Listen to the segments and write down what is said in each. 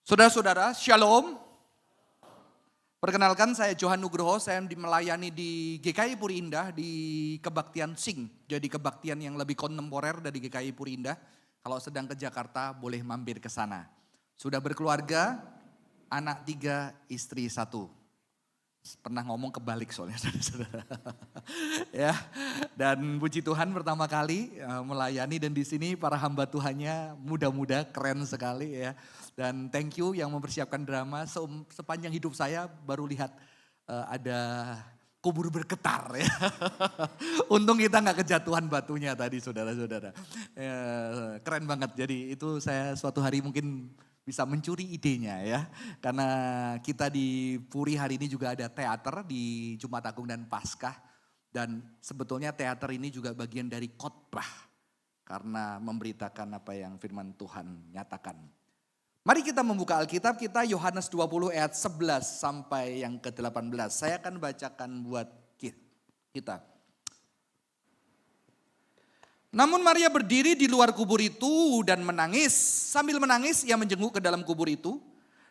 Saudara-saudara, Shalom. Perkenalkan saya Johan Nugroho, saya melayani di GKI Puri Indah di kebaktian Sing. Jadi kebaktian yang lebih kontemporer dari GKI Puri Indah. Kalau sedang ke Jakarta boleh mampir ke sana. Sudah berkeluarga, anak 3, istri 1. Pernah ngomong kebalik soalnya saudara-saudara. Ya, dan puji Tuhan pertama kali melayani dan di sini para hamba Tuhannya muda-muda keren sekali ya. Dan thank you yang mempersiapkan drama sepanjang hidup saya baru lihat ada kubur bergetar ya. Untung kita nggak kejatuhan batunya tadi saudara-saudara. Ya, keren banget, jadi itu saya suatu hari mungkin bisa mencuri idenya ya. Karena kita di Puri hari ini juga ada teater di Jumat Agung dan Paskah. Dan sebetulnya teater ini juga bagian dari khotbah. Karena memberitakan apa yang firman Tuhan nyatakan. Mari kita membuka Alkitab kita Yohanes 20 ayat 11 sampai yang ke-18. Saya akan bacakan buat kita. Namun Maria berdiri di luar kubur itu dan menangis. Sambil menangis ia menjenguk ke dalam kubur itu.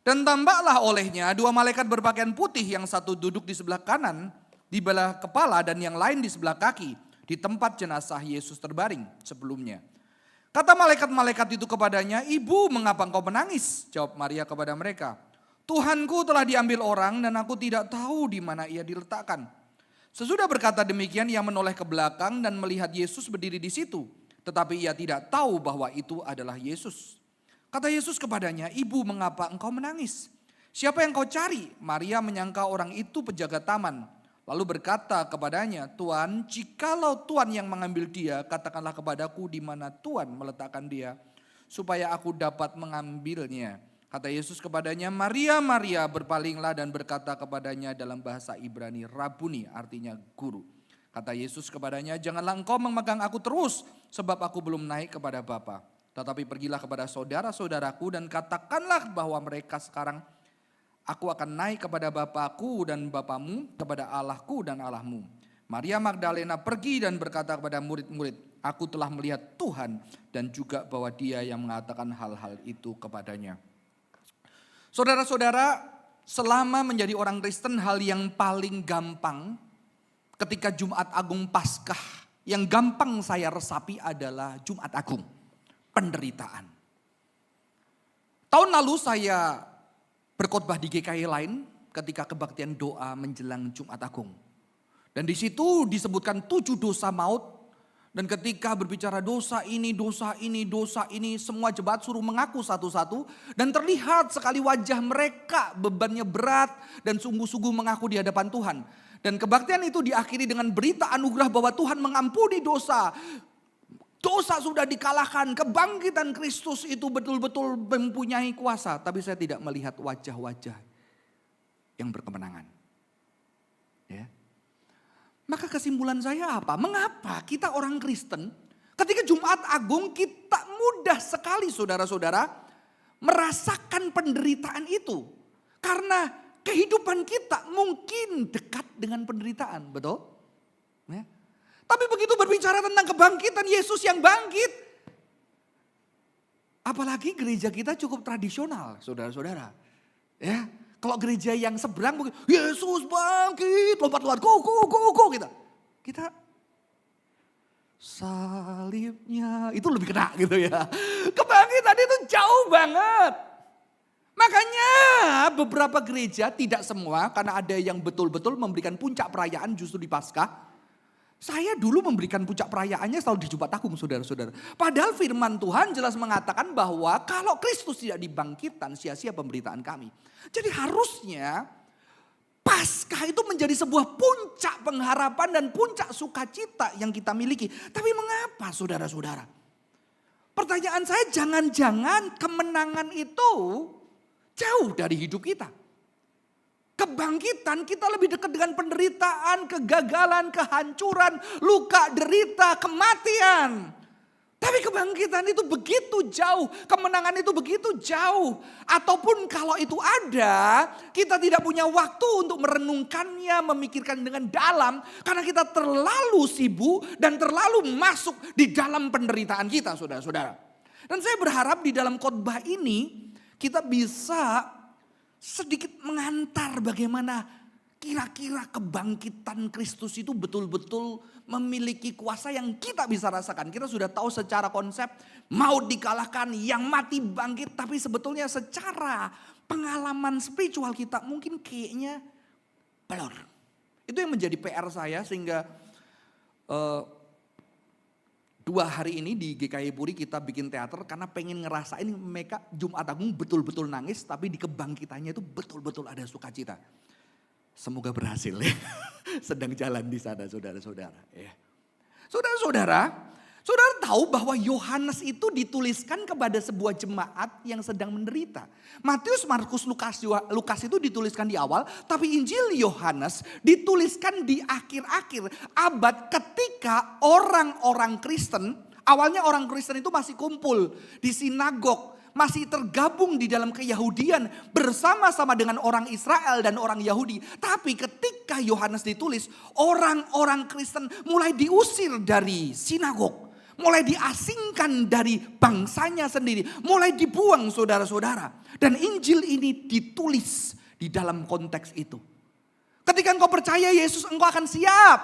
Dan tampaklah olehnya 2 malaikat berpakaian putih, yang satu duduk di sebelah kanan di belah kepala dan yang lain di sebelah kaki, di tempat jenazah Yesus terbaring sebelumnya. Kata malaikat-malaikat itu kepadanya, "Ibu, mengapa engkau menangis?" Jawab Maria kepada mereka, "Tuhanku telah diambil orang dan aku tidak tahu di mana ia diletakkan." Sesudah berkata demikian, ia menoleh ke belakang dan melihat Yesus berdiri di situ. Tetapi ia tidak tahu bahwa itu adalah Yesus. Kata Yesus kepadanya, "Ibu, mengapa engkau menangis? Siapa yang kau cari?" Maria menyangka orang itu penjaga taman. Lalu berkata kepadanya, "Tuan, jikalau Tuan yang mengambil dia, katakanlah kepadaku di mana Tuan meletakkan dia, supaya aku dapat mengambilnya." Kata Yesus kepadanya, "Maria, Maria." Berpalinglah dan berkata kepadanya dalam bahasa Ibrani, "Rabuni," artinya guru. Kata Yesus kepadanya, "Janganlah engkau memegang aku terus, sebab aku belum naik kepada Bapa. Tetapi pergilah kepada saudara-saudaraku dan katakanlah bahwa mereka sekarang, aku akan naik kepada Bapakku dan Bapamu, kepada Allahku dan Allahmu." Maria Magdalena pergi dan berkata kepada murid-murid, "Aku telah melihat Tuhan," dan juga bahwa Dia yang mengatakan hal-hal itu kepadanya. Saudara-saudara, selama menjadi orang Kristen, hal yang paling gampang ketika Jumat Agung Paskah, yang gampang saya resapi adalah Jumat Agung, penderitaan. Tahun lalu saya berkhotbah di GKI lain ketika kebaktian doa menjelang Jumat Agung. Dan di situ disebutkan 7 dosa maut. Dan ketika berbicara dosa ini, semua jemaat suruh mengaku satu-satu. Dan terlihat sekali wajah mereka bebannya berat dan sungguh-sungguh mengaku di hadapan Tuhan. Dan kebaktian itu diakhiri dengan berita anugerah bahwa Tuhan mengampuni dosa. Dosa sudah dikalahkan, kebangkitan Kristus itu betul-betul mempunyai kuasa. Tapi saya tidak melihat wajah-wajah yang berkemenangan. Ya. Maka kesimpulan saya apa? Mengapa kita orang Kristen ketika Jumat Agung kita mudah sekali saudara-saudara merasakan penderitaan itu. Karena kehidupan kita mungkin dekat dengan penderitaan, betul? Ya. Tapi begitu berbicara tentang kebangkitan Yesus yang bangkit. Apalagi gereja kita cukup tradisional saudara-saudara. Ya. Kalau gereja yang seberang mungkin Yesus bangkit, lompat-lompat, go gitu. Kita salibnya itu lebih kena gitu ya. Kebangkitan itu jauh banget. Makanya beberapa gereja, tidak semua, karena ada yang betul-betul memberikan puncak perayaan justru di Paskah. Saya dulu memberikan puncak perayaannya selalu di Jumat Agung saudara-saudara. Padahal firman Tuhan jelas mengatakan bahwa kalau Kristus tidak dibangkitkan, sia-sia pemberitaan kami. Jadi harusnya Paskah itu menjadi sebuah puncak pengharapan dan puncak sukacita yang kita miliki. Tapi mengapa saudara-saudara? Pertanyaan saya, jangan-jangan kemenangan itu jauh dari hidup kita. Kebangkitan kita lebih dekat dengan penderitaan, kegagalan, kehancuran, luka, derita, kematian. Tapi kebangkitan itu begitu jauh, kemenangan itu begitu jauh. Ataupun kalau itu ada, kita tidak punya waktu untuk merenungkannya, memikirkan dengan dalam. Karena kita terlalu sibuk dan terlalu masuk di dalam penderitaan kita saudara-saudara. Dan saya berharap di dalam khotbah ini kita bisa sedikit mengantar bagaimana kira-kira kebangkitan Kristus itu betul-betul memiliki kuasa yang kita bisa rasakan. Kita sudah tahu secara konsep maut dikalahkan, yang mati bangkit. Tapi sebetulnya secara pengalaman spiritual kita mungkin kayaknya belum. Itu yang menjadi PR saya sehingga 2 hari ini di GKI Puri kita bikin teater karena pengen ngerasain mereka Jumat Agung betul-betul nangis, tapi di kebangkitannya itu betul-betul ada sukacita. Semoga berhasil ya. Sedang jalan di sana saudara-saudara. Ya. Saudara-saudara tahu bahwa Yohanes itu dituliskan kepada sebuah jemaat yang sedang menderita. Matius, Markus, Lukas itu dituliskan di awal, tapi Injil Yohanes dituliskan di akhir-akhir abad ketika orang-orang Kristen, awalnya orang Kristen itu masih kumpul di sinagog, masih tergabung di dalam keyahudian bersama-sama dengan orang Israel dan orang Yahudi. Tapi ketika Yohanes ditulis, orang-orang Kristen mulai diusir dari sinagog. Mulai diasingkan dari bangsanya sendiri. Mulai dibuang saudara-saudara. Dan Injil ini ditulis di dalam konteks itu. Ketika engkau percaya Yesus, engkau akan siap.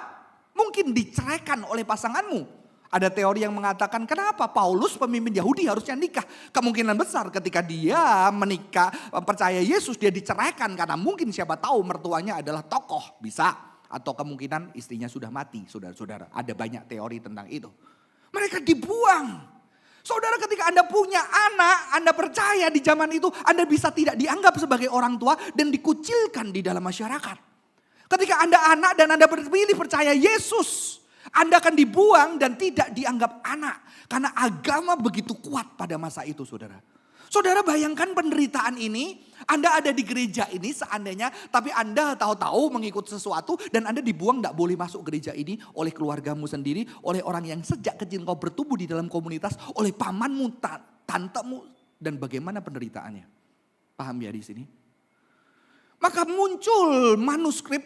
Mungkin diceraikan oleh pasanganmu. Ada teori yang mengatakan kenapa Paulus pemimpin Yahudi harusnya nikah. Kemungkinan besar ketika dia menikah percaya Yesus dia diceraikan. Karena mungkin siapa tahu mertuanya adalah tokoh bisa. Atau kemungkinan istrinya sudah mati saudara-saudara. Ada banyak teori tentang itu. Mereka dibuang. Saudara ketika Anda punya anak, Anda percaya di zaman itu Anda bisa tidak dianggap sebagai orang tua dan dikucilkan di dalam masyarakat. Ketika Anda anak dan Anda berpilih percaya Yesus, Anda akan dibuang dan tidak dianggap anak. Karena agama begitu kuat pada masa itu saudara. Saudara bayangkan penderitaan ini. Anda ada di gereja ini seandainya. Tapi Anda tahu-tahu mengikut sesuatu. Dan Anda dibuang tidak boleh masuk gereja ini. Oleh keluargamu sendiri. Oleh orang yang sejak kecil kau bertumbuh di dalam komunitas. Oleh pamanmu, tantemu. Dan bagaimana penderitaannya. Paham ya di sini? Maka muncul manuskrip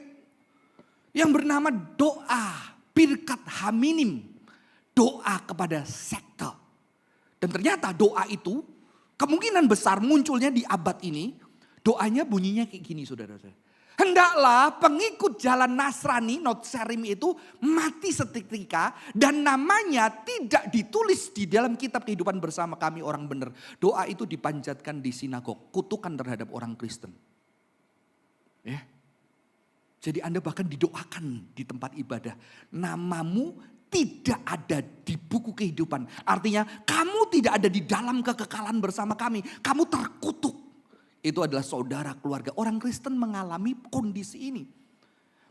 yang bernama doa Birkat Haminim, doa kepada sekte. Dan ternyata doa itu kemungkinan besar munculnya di abad ini. Doanya bunyinya kayak gini saudara-saudara. Hendaklah pengikut jalan Nasrani, Notserim itu mati seketika dan namanya tidak ditulis di dalam kitab kehidupan bersama kami orang benar. Doa itu dipanjatkan di sinagog, kutukan terhadap orang Kristen. Ya. Jadi Anda bahkan didoakan di tempat ibadah. Namamu tidak ada di buku kehidupan. Artinya kamu tidak ada di dalam kekekalan bersama kami. Kamu terkutuk. Itu adalah saudara keluarga. Orang Kristen mengalami kondisi ini.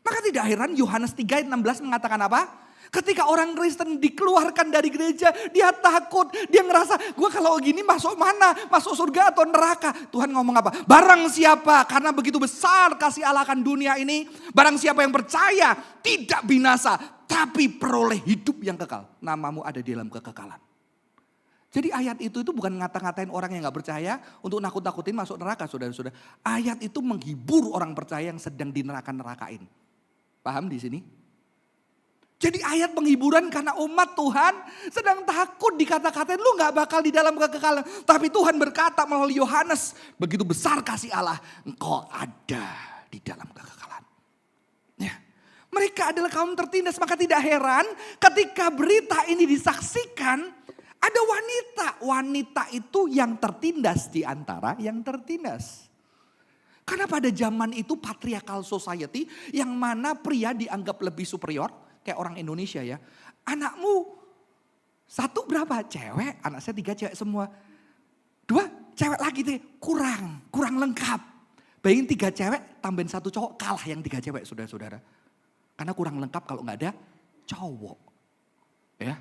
Maka tidak heran Yohanes 3 ayat 16 mengatakan apa? Ketika orang Kristen dikeluarkan dari gereja, dia takut, dia ngerasa, gue kalau gini masuk mana? Masuk surga atau neraka? Tuhan ngomong apa? Barang siapa, karena begitu besar kasih Allah akan dunia ini, barang siapa yang percaya tidak binasa, tapi peroleh hidup yang kekal. Namamu ada di dalam kekekalan. Jadi ayat itu bukan ngata-ngatain orang yang gak percaya untuk nakut-nakutin masuk neraka saudara-saudara. Ayat itu menghibur orang percaya yang sedang di neraka-nerakain. Paham di sini? Jadi ayat penghiburan karena umat Tuhan sedang takut dikata-katain lu gak bakal di dalam kekekalan. Tapi Tuhan berkata melalui Yohanes, begitu besar kasih Allah, engkau ada di dalam kekekalan. Ya. Mereka adalah kaum tertindas, maka tidak heran ketika berita ini disaksikan, ada wanita. Wanita itu yang tertindas di antara yang tertindas. Karena pada zaman itu patriarchal society yang mana pria dianggap lebih superior. Kayak orang Indonesia ya. Anakmu 1 berapa? Cewek. Anak saya 3 cewek semua. 2 cewek lagi deh. Kurang lengkap. Bayangin 3 cewek tambahin 1 cowok. Kalah yang 3 cewek saudara-saudara. Karena kurang lengkap kalau gak ada cowok. Ya.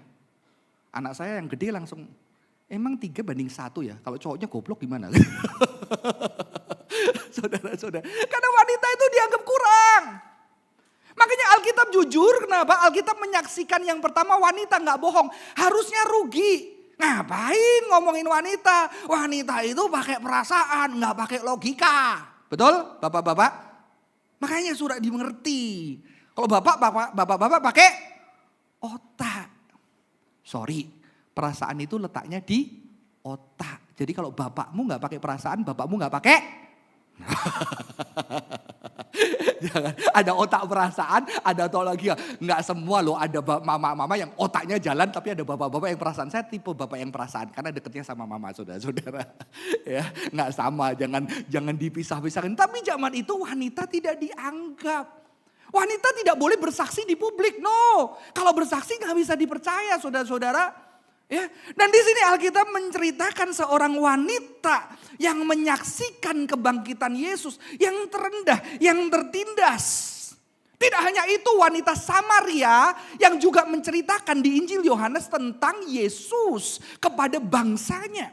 Anak saya yang gede langsung. Emang 3 banding 1 ya. Kalau cowoknya goblok gimana? Saudara-saudara. Karena wanita itu dianggap kurang. Makanya Alkitab jujur, kenapa? Alkitab menyaksikan yang pertama wanita gak bohong. Harusnya rugi. Ngapain ngomongin wanita? Wanita itu pakai perasaan, gak pakai logika. Betul bapak-bapak? Makanya sudah dimengerti. Kalau bapak-bapak pakai otak. Sorry, perasaan itu letaknya di otak. Jadi kalau bapakmu nggak pakai perasaan, bapakmu nggak pakai. Jangan, ada otak perasaan, ada teologi. Nggak semua loh, ada mama-mama yang otaknya jalan, tapi ada bapak-bapak yang perasaan. Saya tipe bapak yang perasaan, karena deketnya sama mama, saudara-saudara. Ya, nggak sama, jangan dipisah-pisahkan. Tapi zaman itu wanita tidak dianggap. Wanita tidak boleh bersaksi di publik, no. Kalau bersaksi nggak bisa dipercaya, saudara-saudara. Ya, dan di sini Alkitab menceritakan seorang wanita yang menyaksikan kebangkitan Yesus yang terendah, yang tertindas. Tidak hanya itu, wanita Samaria yang juga menceritakan di Injil Yohanes tentang Yesus kepada bangsanya.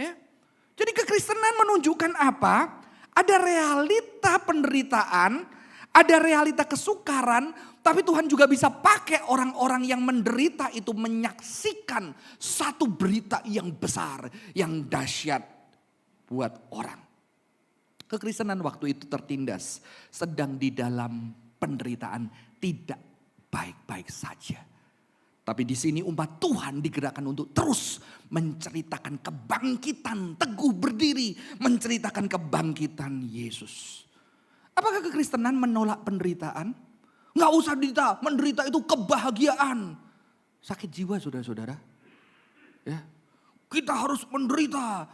Ya. Jadi kekristenan menunjukkan apa? Ada realita penderitaan, ada realita kesukaran, tapi Tuhan juga bisa pakai orang-orang yang menderita itu menyaksikan satu berita yang besar, yang dahsyat buat orang. Kekristenan waktu itu tertindas, sedang di dalam penderitaan, tidak baik-baik saja. Tapi di sini umat Tuhan digerakkan untuk terus menceritakan kebangkitan, teguh berdiri, menceritakan kebangkitan Yesus. Apakah kekristenan menolak penderitaan? Nggak usah menderita itu kebahagiaan. Sakit jiwa saudara-saudara. Ya, kita harus menderita.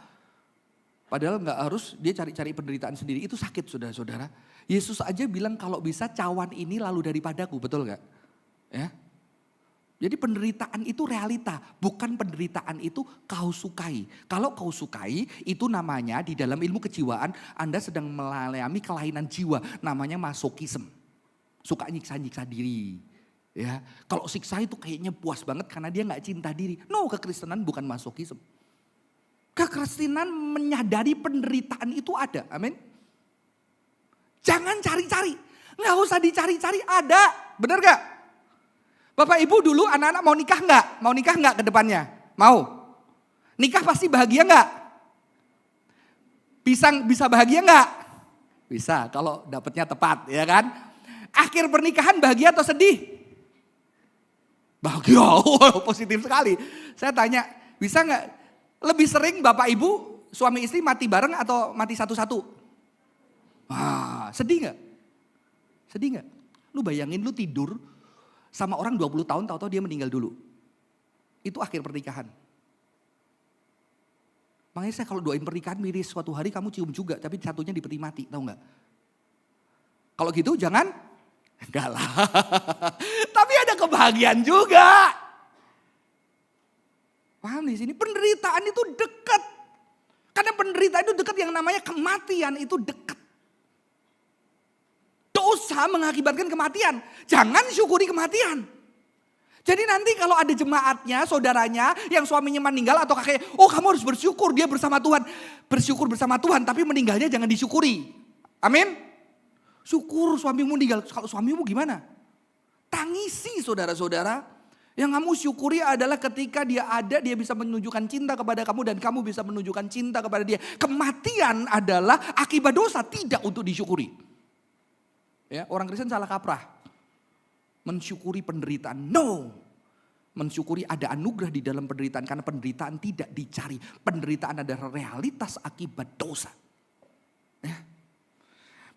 Padahal nggak harus, dia cari-cari penderitaan sendiri. Itu sakit saudara-saudara. Yesus aja bilang kalau bisa cawan ini lalu daripadaku, betul nggak? Ya. Jadi penderitaan itu realita, bukan penderitaan itu kau sukai. Kalau kau sukai itu namanya di dalam ilmu kejiwaan Anda sedang mengalami kelainan jiwa, namanya masokisme. Suka nyiksa-nyiksa diri. Ya, kalau siksa itu kayaknya puas banget karena dia nggak cinta diri. No, kekristenan bukan masokisme. Kekristenan menyadari penderitaan itu ada. Amin. Jangan cari-cari. Nggak usah dicari-cari, ada. Benar gak? Bapak ibu dulu anak-anak mau nikah nggak? Mau nikah nggak ke depannya? Mau. Nikah pasti bahagia nggak? Bisa bahagia nggak? Bisa kalau dapetnya tepat, ya kan? Akhir pernikahan bahagia atau sedih? Bahagia, positif sekali. Saya tanya, bisa nggak lebih sering bapak ibu suami istri mati bareng atau mati satu-satu? Sedih nggak? Sedih nggak? Lu bayangin lu tidur sama orang 20 tahun tahu-tahu dia meninggal dulu. Itu akhir pernikahan. Makanya saya kalau doain pernikahan miris, suatu hari kamu cium juga tapi satunya di peti mati, tahu nggak? Kalau gitu jangan. Enggak lah. Tapi ada kebahagiaan juga. Paham di sini? Penderitaan itu dekat. Karena penderitaan itu dekat, yang namanya kematian itu dekat. Dosa mengakibatkan kematian. Jangan syukuri kematian. Jadi nanti kalau ada jemaatnya, saudaranya yang suaminya meninggal atau kakek, oh kamu harus bersyukur dia bersama Tuhan. Bersyukur bersama Tuhan tapi meninggalnya jangan disyukuri. Amin. Syukur suamimu meninggal. Kalau suamimu gimana? Tangisi saudara-saudara. Yang kamu syukuri adalah ketika dia ada, dia bisa menunjukkan cinta kepada kamu dan kamu bisa menunjukkan cinta kepada dia. Kematian adalah akibat dosa, tidak untuk disyukuri. Ya, orang Kristen salah kaprah. Mensyukuri penderitaan. No. Mensyukuri ada anugerah di dalam penderitaan karena penderitaan tidak dicari. Penderitaan adalah realitas akibat dosa. Ya.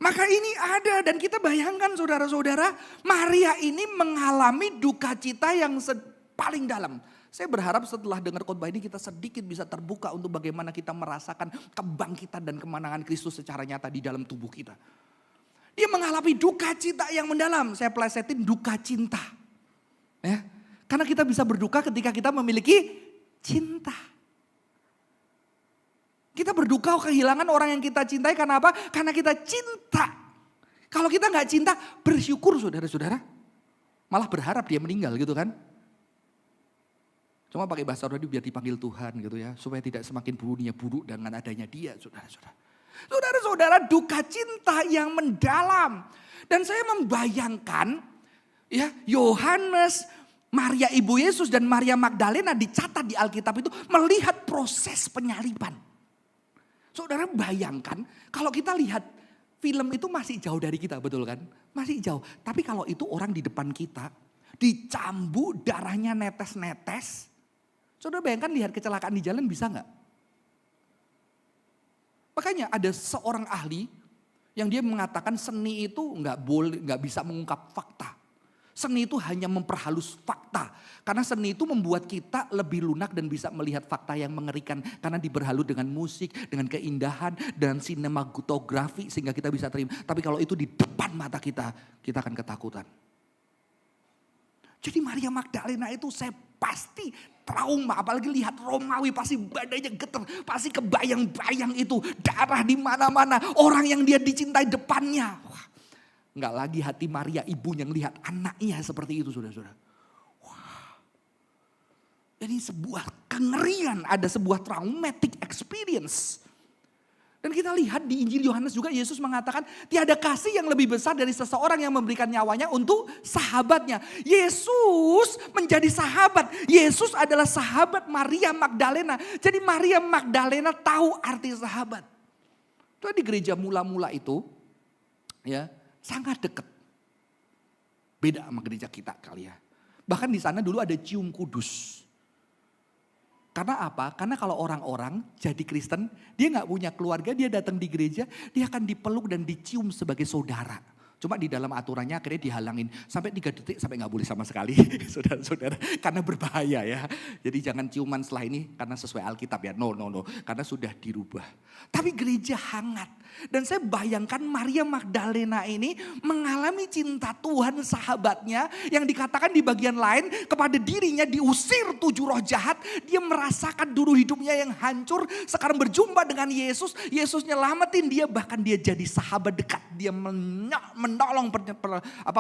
Maka ini ada dan kita bayangkan saudara-saudara, Maria ini mengalami duka cita yang paling dalam. Saya berharap setelah dengar khotbah ini kita sedikit bisa terbuka untuk bagaimana kita merasakan kebangkitan dan kemenangan Kristus secara nyata di dalam tubuh kita. Dia mengalami duka cita yang mendalam. Saya plesetin duka cinta. Ya, karena kita bisa berduka ketika kita memiliki cinta. Kita berduka kehilangan orang yang kita cintai karena apa? Karena kita cinta. Kalau kita nggak cinta, bersyukur saudara-saudara. Malah berharap dia meninggal gitu kan. Cuma pakai bahasa rohani biar dipanggil Tuhan gitu ya. Supaya tidak semakin dunia buruk dengan adanya dia saudara-saudara. Saudara-saudara, duka cinta yang mendalam. Dan saya membayangkan ya Yohanes, Maria ibu Yesus dan Maria Magdalena dicatat di Alkitab itu melihat proses penyaliban. Saudara bayangkan kalau kita lihat film itu masih jauh dari kita, betul kan? Masih jauh. Tapi kalau itu orang di depan kita dicambuk, darahnya netes-netes. Saudara bayangkan lihat kecelakaan di jalan bisa nggak? Makanya ada seorang ahli yang dia mengatakan seni itu nggak bisa mengungkap fakta. Seni itu hanya memperhalus fakta. Karena seni itu membuat kita lebih lunak dan bisa melihat fakta yang mengerikan. Karena diberhalu dengan musik, dengan keindahan, dan sinematografi sehingga kita bisa terima. Tapi kalau itu di depan mata kita akan ketakutan. Jadi Maria Magdalena itu saya pasti trauma, apalagi lihat Romawi pasti badannya getar, pasti kebayang-bayang itu darah di mana-mana, orang yang dia dicintai depannya. Wah, nggak lagi hati Maria ibunya lihat anaknya seperti itu, saudara-saudara. Wah, jadi sebuah kengerian, ada sebuah traumatic experience. Dan kita lihat di Injil Yohanes juga Yesus mengatakan tiada kasih yang lebih besar dari seseorang yang memberikan nyawanya untuk sahabatnya. Yesus menjadi sahabat. Yesus adalah sahabat Maria Magdalena. Jadi Maria Magdalena tahu arti sahabat. Itu di gereja mula-mula itu ya sangat dekat. Beda sama gereja kita kali ya. Bahkan di sana dulu ada cium kudus. Karena apa? Karena kalau orang-orang jadi Kristen, dia gak punya keluarga, dia datang di gereja, dia akan dipeluk dan dicium sebagai saudara. Cuma di dalam aturannya akhirnya dihalangin. Sampai 3 detik sampai gak boleh sama sekali, saudara-saudara. Karena berbahaya ya. Jadi jangan ciuman setelah ini karena sesuai Alkitab ya. No. Karena sudah dirubah. Tapi gereja hangat. Dan saya bayangkan Maria Magdalena ini mengalami cinta Tuhan sahabatnya. Yang dikatakan di bagian lain kepada dirinya diusir 7 roh jahat. Dia merasakan dulu hidupnya yang hancur. Sekarang berjumpa dengan Yesus. Yesus nyelamatin dia, bahkan dia jadi sahabat dekat. Dia menolong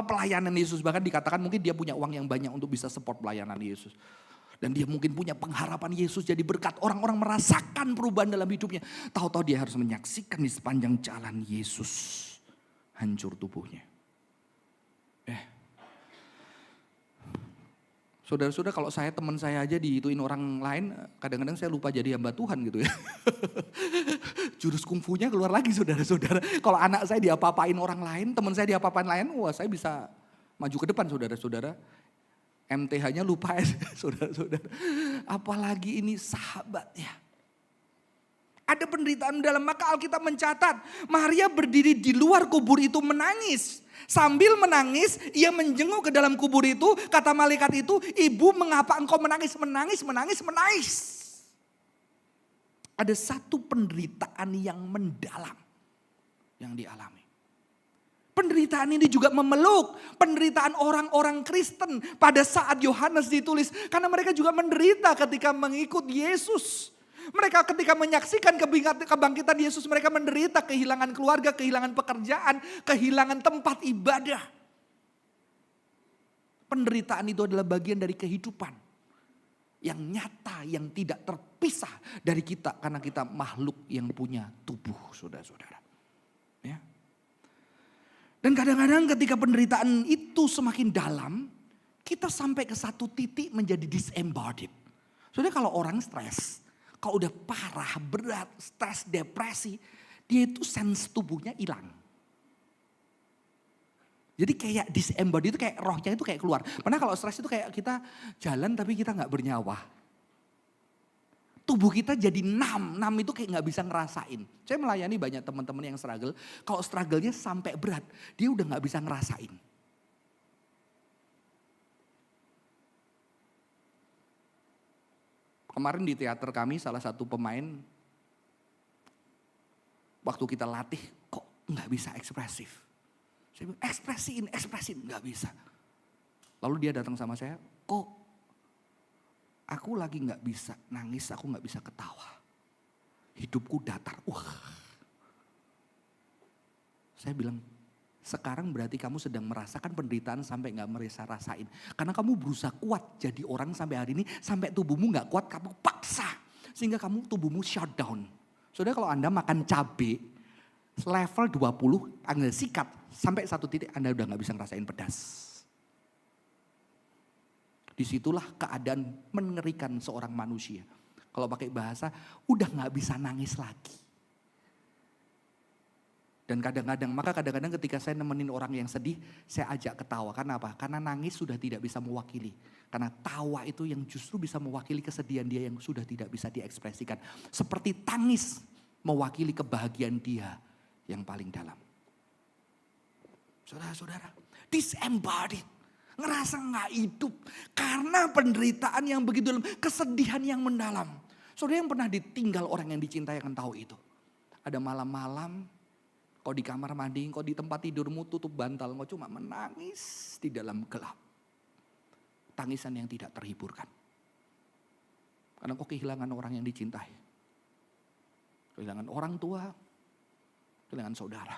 pelayanan Yesus. Bahkan dikatakan mungkin dia punya uang yang banyak untuk bisa support pelayanan Yesus. Dan dia mungkin punya pengharapan Yesus jadi berkat. Orang-orang merasakan perubahan dalam hidupnya. Tahu-tahu dia harus menyaksikan di sepanjang jalan Yesus hancur tubuhnya. Saudara-saudara, kalau teman saya aja diituin orang lain, kadang-kadang saya lupa jadi hamba Tuhan gitu ya. Jurus kungfunya keluar lagi saudara-saudara. Kalau anak saya diapa-apain orang lain, teman saya diapa-apain lain, wah saya bisa maju ke depan saudara-saudara. MTH-nya lupa ya saudara-saudara. Apalagi ini sahabat ya. Ada penderitaan dalam, maka Alkitab mencatat Maria berdiri di luar kubur itu menangis. Sambil menangis ia menjenguk ke dalam kubur itu. Kata malaikat itu, ibu mengapa engkau menangis? Menangis. Ada satu penderitaan yang mendalam yang dialami. Penderitaan ini juga memeluk penderitaan orang-orang Kristen pada saat Yohanes ditulis. Karena mereka juga menderita ketika mengikut Yesus. Mereka ketika menyaksikan kebangkitan Yesus, mereka menderita kehilangan keluarga, kehilangan pekerjaan, kehilangan tempat ibadah. Penderitaan itu adalah bagian dari kehidupan yang nyata, yang tidak terpisah dari kita. Karena kita makhluk yang punya tubuh, saudara-saudara. Ya. Dan kadang-kadang ketika penderitaan itu semakin dalam, kita sampai ke satu titik menjadi disembodied. Saudara, kalau orang stres, kalau udah parah, berat, stres, depresi, dia itu sense tubuhnya hilang. Jadi kayak disembodied itu kayak rohnya itu kayak keluar. Karena kalau stres itu kayak kita jalan tapi kita gak bernyawa. Tubuh kita jadi numb itu kayak gak bisa ngerasain. Saya melayani banyak teman-teman yang struggle. Kalau struggle-nya sampai berat, dia udah gak bisa ngerasain. Kemarin di teater kami salah satu pemain, waktu kita latih kok gak bisa ekspresif. Saya bilang ekspresiin, gak bisa. Lalu dia datang sama saya, kok aku lagi gak bisa nangis, aku gak bisa ketawa. Hidupku datar. Saya bilang, sekarang berarti kamu sedang merasakan penderitaan sampai gak rasain. Karena kamu berusaha kuat jadi orang sampai hari ini, sampai tubuhmu gak kuat, kamu paksa. Sehingga kamu tubuhmu shutdown. Saudara, kalau Anda makan cabai, level 20, Anda sikat, sampai satu titik Anda udah gak bisa ngerasain pedas. Disitulah keadaan mengerikan seorang manusia. Kalau pakai bahasa, udah gak bisa nangis lagi. Dan kadang-kadang ketika saya nemenin orang yang sedih, saya ajak ketawa. Karena apa? Karena nangis sudah tidak bisa mewakili. Karena tawa itu yang justru bisa mewakili kesedihan dia yang sudah tidak bisa diekspresikan. Seperti tangis mewakili kebahagiaan dia yang paling dalam. Saudara-saudara, disembodied, ngerasa gak hidup karena penderitaan yang begitu dalam, kesedihan yang mendalam. Saudara yang pernah ditinggal orang yang dicintai akan tahu itu. Ada malam-malam, kau di kamar mandi, kau di tempat tidurmu tutup bantal, kau cuma menangis di dalam gelap. Tangisan yang tidak terhiburkan. Karena kau kehilangan orang yang dicintai. Kehilangan orang tua, kehilangan saudara.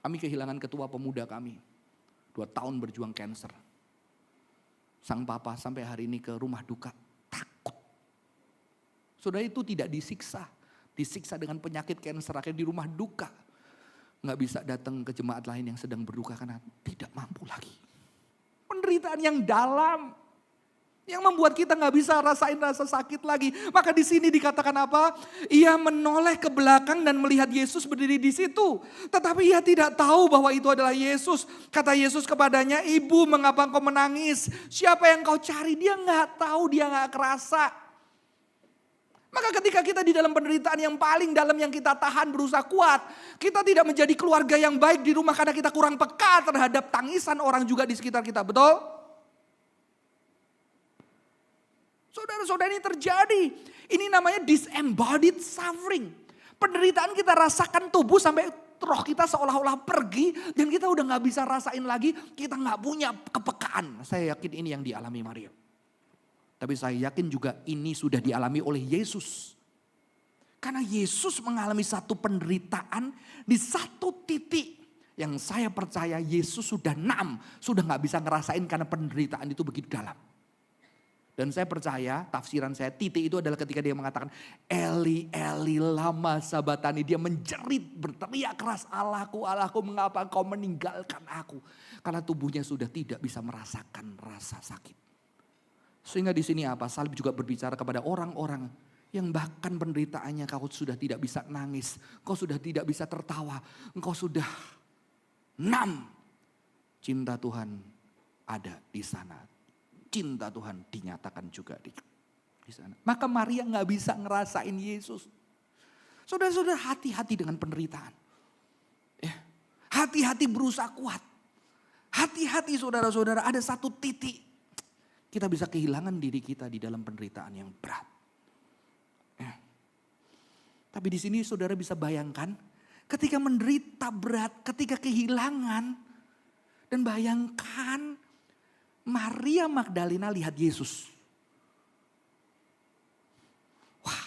Kami kehilangan ketua pemuda kami. 2 tahun berjuang kanker. Sang papa sampai hari ini ke rumah duka takut. Saudara itu tidak disiksa. Disiksa dengan penyakit kanker akhirnya di rumah duka. Nggak bisa datang ke jemaat lain yang sedang berduka karena tidak mampu lagi. Penderitaan yang dalam. Yang membuat kita nggak bisa rasain rasa sakit lagi. Maka di sini dikatakan apa? Ia menoleh ke belakang dan melihat Yesus berdiri di situ. Tetapi ia tidak tahu bahwa itu adalah Yesus. Kata Yesus kepadanya, "Ibu, mengapa engkau menangis? Siapa yang kau cari?" Dia nggak tahu, dia nggak kerasa. Maka ketika kita di dalam penderitaan yang paling dalam yang kita tahan berusaha kuat. Kita tidak menjadi keluarga yang baik di rumah karena kita kurang peka terhadap tangisan orang juga di sekitar kita. Betul? Saudara-saudara, ini terjadi. Ini namanya disembodied suffering. Penderitaan kita rasakan tubuh sampai roh kita seolah-olah pergi. Dan kita udah gak bisa rasain lagi. Kita gak punya kepekaan. Saya yakin ini yang dialami Maria. Tapi saya yakin juga ini sudah dialami oleh Yesus. Karena Yesus mengalami satu penderitaan di satu titik. Yang saya percaya Yesus sudah sudah gak bisa ngerasain karena penderitaan itu begitu dalam. Dan saya percaya tafsiran saya titik itu adalah ketika dia mengatakan Eli Eli lama sabatani. Dia menjerit berteriak keras, Allahku Allahku mengapa kau meninggalkan aku. Karena tubuhnya sudah tidak bisa merasakan rasa sakit. Sehingga di sini apa? Salib juga berbicara kepada orang-orang yang bahkan penderitaannya kau sudah tidak bisa nangis. Kau sudah tidak bisa tertawa. Engkau sudah cinta Tuhan ada di sana. Cinta Tuhan dinyatakan juga di sana. Maka Maria gak bisa ngerasain Yesus. Saudara-saudara, hati-hati dengan penderitaan. Ya. Hati-hati berusaha kuat. Hati-hati saudara-saudara, ada satu titik. Kita bisa kehilangan diri kita di dalam penderitaan yang berat. Ya. Tapi di sini saudara bisa bayangkan. Ketika menderita berat, ketika kehilangan. Dan bayangkan Maria Magdalena lihat Yesus. Wah,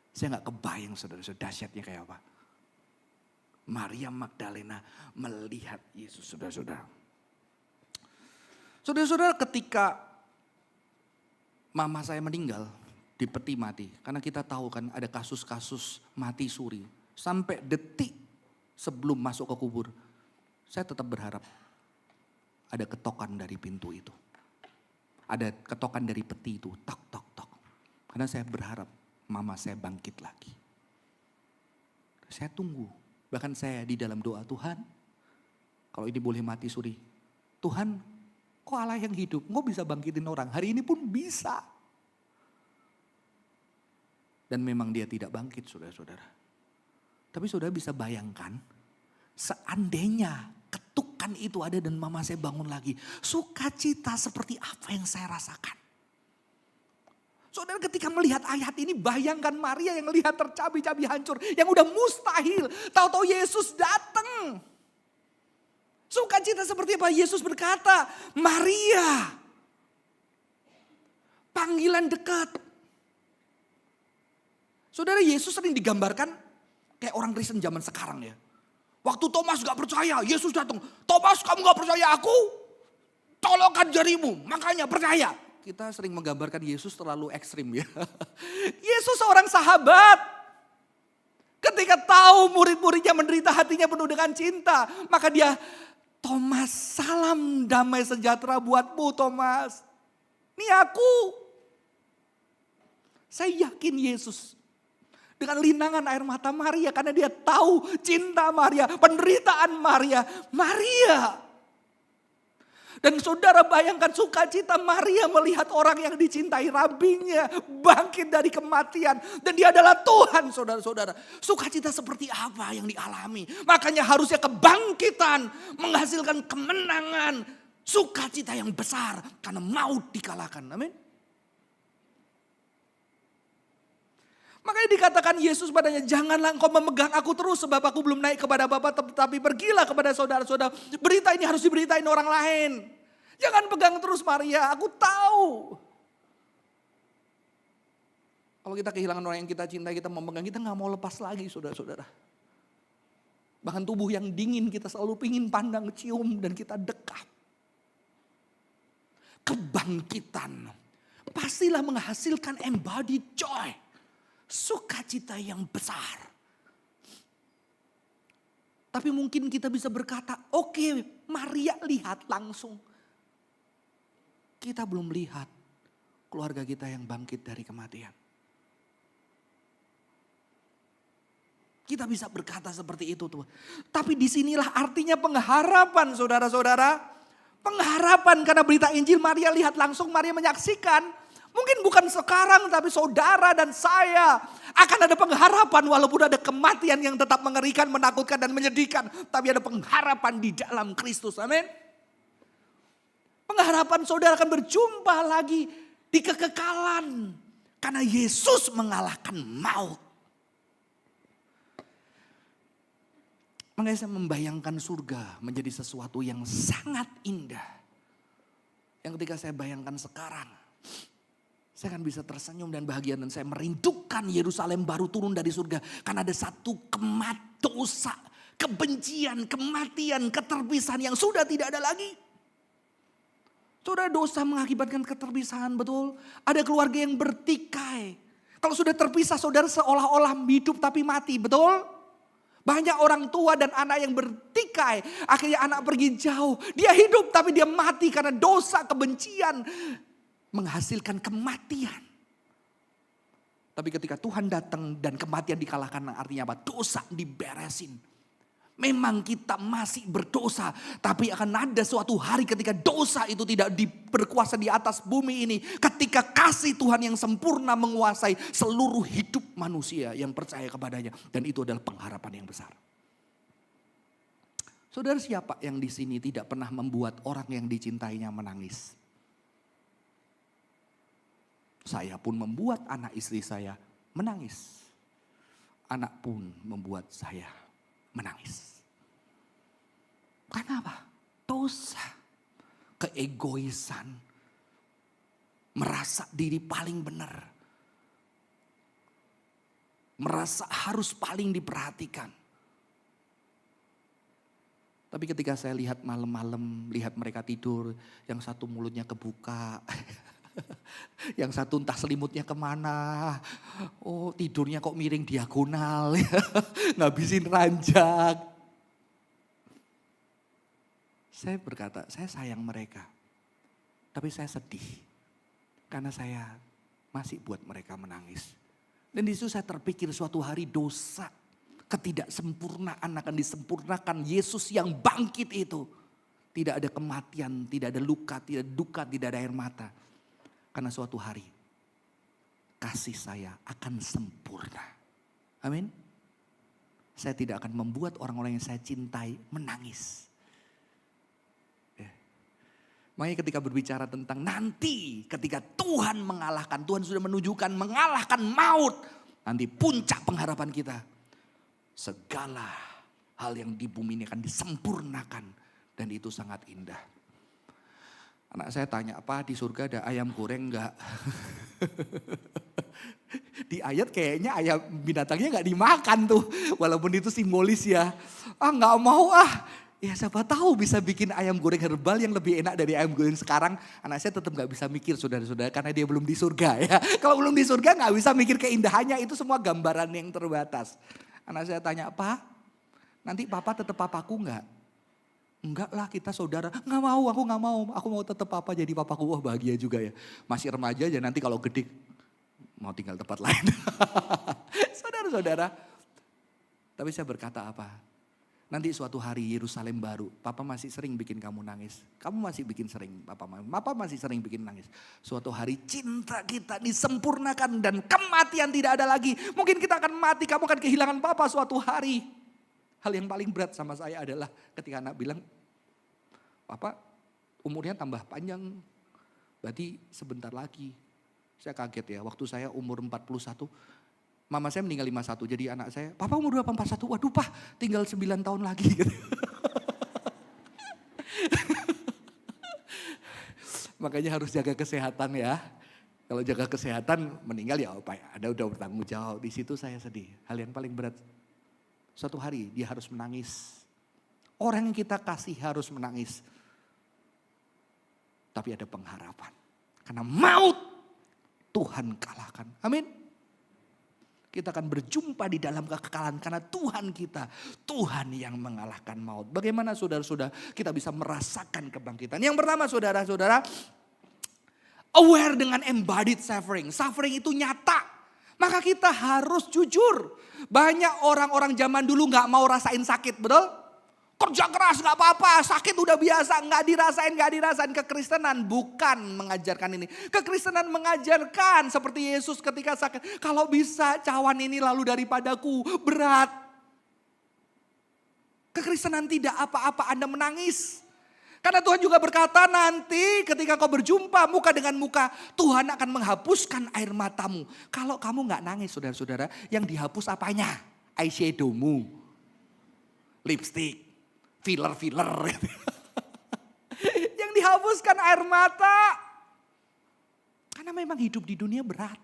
saya gak kebayang saudara-saudara dahsyatnya kayak apa. Maria Magdalena melihat Yesus, saudara-saudara. Saudara-saudara, ketika mama saya meninggal di peti mati. Karena kita tahu kan ada kasus-kasus mati suri. Sampai detik sebelum masuk ke kubur. Saya tetap berharap ada ketokan dari pintu itu. Ada ketokan dari peti itu, tok, tok, tok. Karena saya berharap mama saya bangkit lagi. Saya tunggu, bahkan saya di dalam doa Tuhan. Kalau ini boleh mati suri. Tuhan, kok Allah yang hidup, kok bisa bangkitin orang. Hari ini pun bisa. Dan memang dia tidak bangkit saudara-saudara. Tapi saudara bisa bayangkan, seandainya ketukan itu ada dan mama saya bangun lagi. Sukacita seperti apa yang saya rasakan. Saudara ketika melihat ayat ini bayangkan Maria yang lihat tercabi-cabi hancur. Yang udah mustahil. Tahu-tahu Yesus datang. Sukacita seperti apa? Yesus berkata, Maria. Panggilan dekat. Saudara, Yesus sering digambarkan kayak orang Kristen zaman sekarang ya. Waktu Thomas gak percaya, Yesus datang. Thomas, kamu gak percaya aku? Tolongkan jarimu, makanya percaya. Kita sering menggambarkan Yesus terlalu ekstrim ya. Yesus seorang sahabat. Ketika tahu murid-muridnya menderita, hatinya penuh dengan cinta. Maka dia, Thomas, salam damai sejahtera buatmu Thomas. Ini aku. Saya yakin Yesus dengan linangan air mata Maria. Karena dia tahu cinta Maria, penderitaan Maria. Maria. Dan saudara bayangkan sukacita Maria melihat orang yang dicintai rabinya bangkit dari kematian. Dan dia adalah Tuhan, saudara-saudara. Sukacita seperti apa yang dialami? Makanya harusnya kebangkitan menghasilkan kemenangan. Sukacita yang besar karena maut dikalahkan. Amin. Makanya dikatakan Yesus padanya, janganlah engkau memegang aku terus sebab aku belum naik kepada Bapa, tetapi pergilah kepada saudara-saudara. Berita ini harus diberitain orang lain. Jangan pegang terus Maria, aku tahu. Kalau kita kehilangan orang yang kita cintai, kita memegang, kita gak mau lepas lagi saudara-saudara. Bahkan tubuh yang dingin kita selalu pingin pandang, cium dan kita dekat. Kebangkitan pastilah menghasilkan embodied joy. Sukacita yang besar. Tapi mungkin kita bisa berkata, oke, Maria lihat langsung. Kita belum lihat keluarga kita yang bangkit dari kematian. Kita bisa berkata seperti itu tuh. Tapi disinilah artinya pengharapan saudara-saudara. Pengharapan karena berita Injil Maria lihat langsung, Maria menyaksikan. Mungkin bukan sekarang tapi saudara dan saya akan ada pengharapan walaupun ada kematian yang tetap mengerikan, menakutkan dan menyedihkan. Tapi ada pengharapan di dalam Kristus, amin. Pengharapan saudara akan berjumpa lagi di kekekalan. Karena Yesus mengalahkan maut. Makanya saya membayangkan surga menjadi sesuatu yang sangat indah. Yang ketika saya bayangkan sekarang, saya akan bisa tersenyum dan bahagia dan saya merindukan Yerusalem baru turun dari surga. Karena ada satu dosa, kebencian, kematian, keterpisahan yang sudah tidak ada lagi. Saudara, dosa mengakibatkan keterpisahan, betul. Ada keluarga yang bertikai. Kalau sudah terpisah saudara seolah-olah hidup tapi mati, betul. Banyak orang tua dan anak yang bertikai. Akhirnya anak pergi jauh. Dia hidup tapi dia mati karena dosa, kebencian. Menghasilkan kematian. Tapi ketika Tuhan datang dan kematian dikalahkan, artinya apa? Dosa diberesin. Memang kita masih berdosa, tapi akan ada suatu hari ketika dosa itu tidak berkuasa di atas bumi ini. Ketika kasih Tuhan yang sempurna menguasai seluruh hidup manusia yang percaya kepadanya. Dan itu adalah pengharapan yang besar. Saudara, siapa yang di sini tidak pernah membuat orang yang dicintainya menangis? Saya pun membuat anak istri saya menangis. Anak pun membuat saya menangis. Kenapa? Dosa, keegoisan, merasa diri paling benar. Merasa harus paling diperhatikan. Tapi ketika saya lihat malam-malam, lihat mereka tidur, yang satu mulutnya kebuka. Yang satu entah selimutnya kemana. Oh, tidurnya kok miring diagonal. Ngabisin ranjang. Saya berkata, saya sayang mereka. Tapi saya sedih. Karena saya masih buat mereka menangis. Dan di situ saya terpikir suatu hari dosa, ketidaksempurnaan akan disempurnakan. Yesus yang bangkit itu. Tidak ada kematian, tidak ada luka, tidak ada duka, tidak ada air mata. Karena suatu hari kasih saya akan sempurna. Amin. Saya tidak akan membuat orang-orang yang saya cintai menangis. Makanya ketika berbicara tentang nanti ketika Tuhan mengalahkan, Tuhan sudah menunjukkan mengalahkan maut. Nanti puncak pengharapan kita. Segala hal yang di bumi ini akan disempurnakan. Dan itu sangat indah. Anak saya tanya, apa di surga ada ayam goreng enggak? Di ayat kayaknya ayam binatangnya enggak dimakan tuh. Walaupun itu simbolis ya. Enggak mau Ya siapa tahu bisa bikin ayam goreng herbal yang lebih enak dari ayam goreng sekarang. Anak saya tetap enggak bisa mikir saudara-saudara karena dia belum di surga ya. Kalau belum di surga enggak bisa mikir keindahannya, itu semua gambaran yang terbatas. Anak saya tanya, Pak nanti papa tetap papaku enggak? Enggak lah, kita saudara. Enggak mau, aku enggak mau. Aku mau tetap papa jadi papaku. Wah bahagia juga ya. Masih remaja aja, nanti kalau gede mau tinggal tempat lain. Saudara-saudara. Tapi saya berkata apa? Nanti suatu hari Yerusalem baru, papa masih sering bikin kamu nangis. Kamu masih bikin sering, papa masih sering bikin nangis. Suatu hari cinta kita disempurnakan dan kematian tidak ada lagi. Mungkin kita akan mati, kamu akan kehilangan papa suatu hari. Hal yang paling berat sama saya adalah ketika anak bilang, papa umurnya tambah panjang, berarti sebentar lagi. Saya kaget ya, waktu saya umur 41, mama saya meninggal 51, jadi anak saya, papa umur berapa 41? Waduh pak, tinggal 9 tahun lagi. Makanya harus jaga kesehatan ya. Kalau jaga kesehatan meninggal ya apa ya, Anda udah bertanggung jawab. Di situ saya sedih. Hal yang paling berat, suatu hari dia harus menangis. Orang yang kita kasih harus menangis. Tapi ada pengharapan. Karena maut Tuhan kalahkan. Amin. Kita akan berjumpa di dalam kekekalan karena Tuhan kita, Tuhan yang mengalahkan maut. Bagaimana saudara-saudara kita bisa merasakan kebangkitan? Yang pertama saudara-saudara, aware dengan embodied suffering. Suffering itu nyata, maka kita harus jujur. Banyak orang-orang zaman dulu gak mau rasain sakit, betul? Kerja keras gak apa-apa, sakit udah biasa, gak dirasain. Kekristenan bukan mengajarkan ini. Kekristenan mengajarkan seperti Yesus ketika sakit. Kalau bisa cawan ini lalu daripadaku, berat. Kekristenan tidak apa-apa Anda menangis. Karena Tuhan juga berkata nanti ketika kau berjumpa muka dengan muka, Tuhan akan menghapuskan air matamu. Kalau kamu gak nangis saudara-saudara, yang dihapus apanya? Eyeshadowmu, lipstick. Filler. Yang dihapuskan air mata. Karena memang hidup di dunia berat.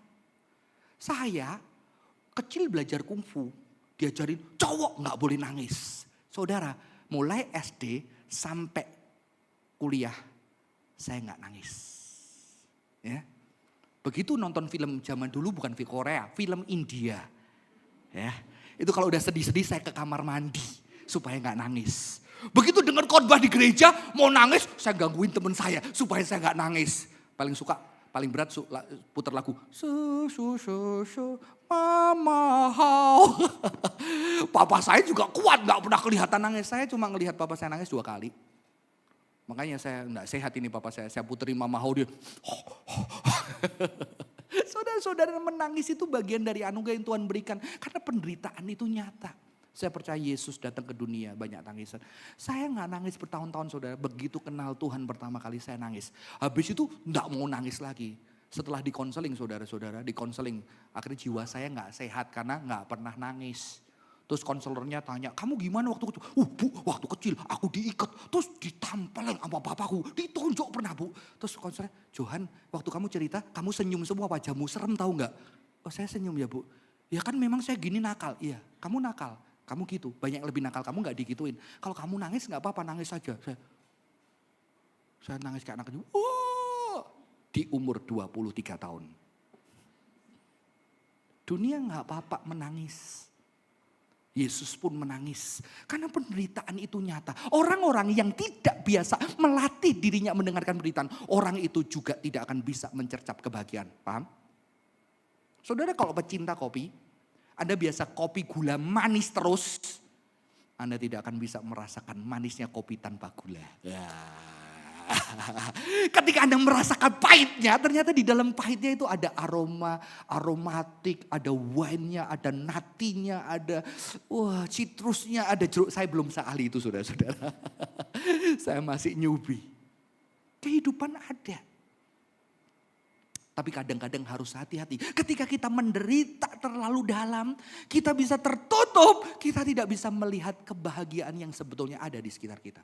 Saya kecil belajar kungfu. Diajarin cowok gak boleh nangis. Saudara, mulai SD sampai kuliah saya gak nangis. Ya. Begitu nonton film zaman dulu bukan film Korea, film India. Ya. Itu kalau udah sedih-sedih saya ke kamar mandi supaya gak nangis. Begitu dengar khotbah di gereja, mau nangis, saya gangguin teman saya supaya saya gak nangis. Paling berat putar lagu. Mama how. Papa saya juga kuat, gak pernah kelihatan nangis. Saya cuma ngelihat papa saya nangis 2 kali. Makanya saya gak sehat ini papa saya puterin Mama how dia. Saudara-saudara menangis itu bagian dari anugerah yang Tuhan berikan. Karena penderitaan itu nyata. Saya percaya Yesus datang ke dunia banyak tangisan. Saya gak nangis bertahun-tahun saudara. Begitu kenal Tuhan pertama kali saya nangis. Habis itu gak mau nangis lagi. Setelah dikonseling saudara-saudara. Dikonseling. Akhirnya jiwa saya gak sehat karena gak pernah nangis. Terus konselornya tanya, kamu gimana waktu kecil? Bu, waktu kecil aku diikat. Terus ditampelin sama bapakku. Ditonjok pernah bu. Terus konselornya, Johan waktu kamu cerita kamu senyum semua wajahmu serem tahu gak? Oh saya senyum ya bu. Ya kan memang saya gini nakal. Iya kamu nakal. Kamu gitu, banyak yang lebih nakal, kamu gak digituin. Kalau kamu nangis gak apa-apa, nangis saja. Saya nangis kayak anak kecil. Di umur 23 tahun. Dunia gak apa-apa menangis. Yesus pun menangis. Karena penderitaan itu nyata. Orang-orang yang tidak biasa melatih dirinya mendengarkan penderitaan. Orang itu juga tidak akan bisa mencercap kebahagiaan. Paham? Saudara kalau pecinta kopi, Anda biasa kopi gula manis terus, Anda tidak akan bisa merasakan manisnya kopi tanpa gula. Ya. Ketika Anda merasakan pahitnya, ternyata di dalam pahitnya itu ada aromatik, ada wine-nya, ada natinya, ada citrusnya, ada jeruk. Saya belum seahli itu saudara-saudara. Saya masih newbie. Kehidupan ada. Tapi kadang-kadang harus hati-hati. Ketika kita menderita terlalu dalam, kita bisa tertutup. Kita tidak bisa melihat kebahagiaan yang sebetulnya ada di sekitar kita.